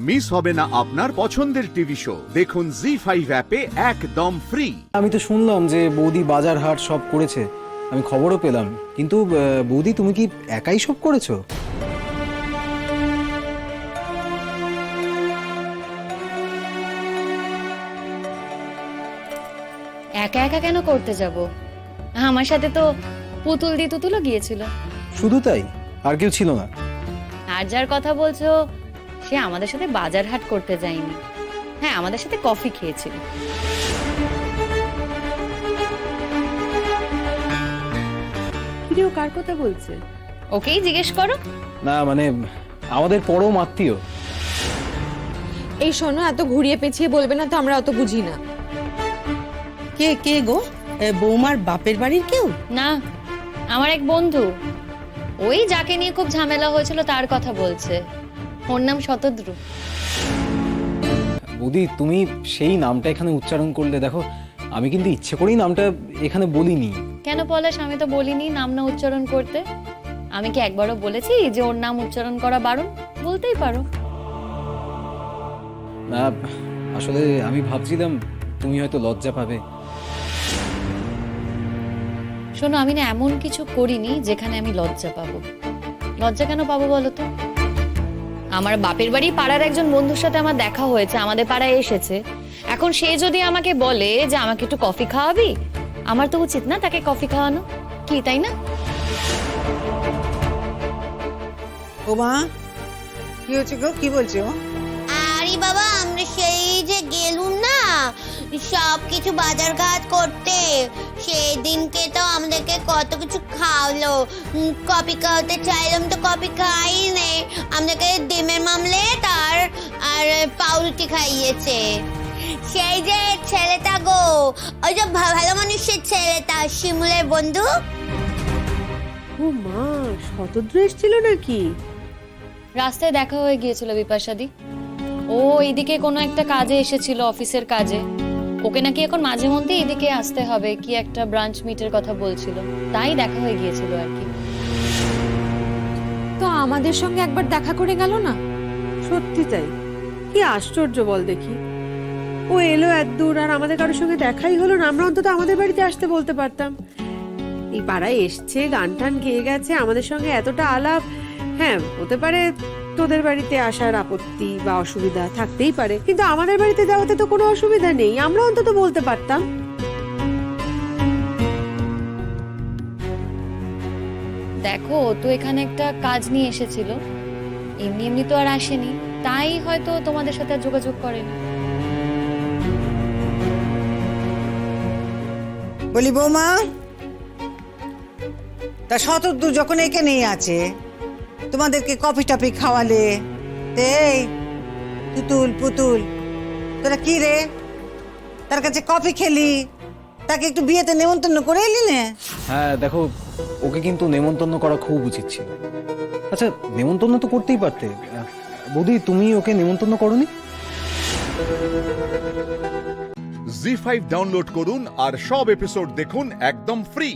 Miss হবে না আপনার পছন্দের টিভি শো। দেখুন জি5 অ্যাপে একদম ফ্রি। আমি তো শুনলাম যে বৌদি বাজার হাট সব করেছে, আমি খবরও পেলাম, কিন্তু বৌদি তুমি কি একাই সব করেছো? একা একা কেন করতে যাব? আমার সাথে তো পুতুল দি তুতুলও গিয়েছিল। শুধু তাই? আর কেউ ছিল না? আর যার কথা বলছো সে আমাদের সাথে বাজার হাট করতে যায়নি। হ্যাঁ, আমাদের সাথে কফি খেয়েছিল। কিরে, ও কার কথা বলছে? ওকেই জিজ্ঞেস করো। না মানে আমাদের পরম আত্মীয়। এই শোনো, এত ঘুরিয়ে পেঁচিয়ে বলবে না তো, আমরা অত বুঝি না। কে কে গো? বৌমার বাপের বাড়ির কেউ? না, আমার এক বন্ধু, ওই যাকে নিয়ে খুব ঝামেলা হয়েছিল তার কথা বলছে। ওর নাম শতদ্রু। বৌদি তুমি সেই নামটা এখানে উচ্চারণ করলে, দেখো আমি কিন্তু ইচ্ছে করেই নামটা এখানে বলিনি। কেন পলাশ? আমি তো বলিনি নাম না উচ্চারণ করতে। আমি কি একবারও বলেছি যে ওর নাম উচ্চারণ করা বারণ? বলতেই পারো। না আসলে আমি ভাবছিলাম তুমি হয়তো লজ্জা পাবে। শোনো, আমি না এমন কিছু করিনি যেখানে আমি লজ্জা পাবো। লজ্জা কেন পাবো বলো তো? আমার বাপের বাড়ি পাড়ার একজন বন্ধুর সাথে আমার দেখা হয়েছে, আমাদের পাড়ায় এসেছে। এখন সে যদি আমাকে বলে যে আমাকে একটু কফি খাওয়াবি, আমার তো উচিত না তাকে কফি খাওয়ানো, কি তাই না? বৌমা কি হচ্ছে গো, কি বলছো? আরে বাবা, আমরা সেই যে গেলুম না সব কিছু বাজার ঘাট করতে, সেই দিনকে তো আমাদেরকে কত কিছু খাওয়ালো। কফি খাওয়াতে চাইলাম তো কফি খাই নেই, আমাদেরকে ডিমের মামলেট আর পাউরুটি খাইয়েছে। সেই যে ছেলেটা গো, ওই যে ভালো মানুষের ছেলেটা, শিমুলের বন্ধু। ও মা, শতদ্রু এসেছিল নাকি? রাস্তায় দেখা হয়ে গিয়েছিল বিপাশাদি। ও এইদিকে কোনো একটা কাজে এসেছিল, অফিসের কাজে। ওকে নাকি এখন মাঝে মধ্যে এদিকে আসতে হবে, কি একটা ব্রাঞ্চ মিটের কথা বলছিল, তাই দেখা হয়ে গিয়েছিল আর কি। তো আমাদের সঙ্গে একবার দেখা করে গেল না? সত্যি তাই, কি আশ্চর্য বল দেখি। ও এলো এত দূর আর আমাদের কারোর সঙ্গে দেখাই হলো না। আমরা অন্তত আমাদের বাড়িতে আসতে বলতে পারতাম। এই পাড়ায় এসছে, গান টান গেয়ে গেছে, আমাদের সঙ্গে এতটা আলাপ। হ্যাঁ, হতে পারে তোদের বাড়িতে আসার আপত্তি বা অসুবিধা থাকতেই পারে, কিন্তু আমাদের বাড়িতে যাওয়াতে তো কোনো অসুবিধা নেই, আমরা অন্তত বলতে পারতাম। দেখো, ও তো এখানে একটা কাজ নিয়ে এসেছিল, এমনি এমনি তো আর আসেনি, তাই হয়তো তোমাদের সাথে আর যোগাযোগ করেনি। বলি বৌমা, তা শতদ্রু যখন এখানেই আছে, তোমাদেরকে কফি টফি খাওয়ালে, এই পুতুল পুতুল তোরা কি রে, তার কাছে কফি খেলি, তাকে একটু বিয়েতে নেমন্তন্ন করে এলি না? হ্যাঁ দেখো, ওকে কিন্তু নেমন্তন্ন করা খুব উচিত ছিল। আচ্ছা নেমন্তন্ন তো করতেই পারতে। বৌদি তুমি ওকে নেমন্তন্ন করোনি? জি5 ডাউনলোড করুন আর সব এপিসোড দেখুন একদম ফ্রি।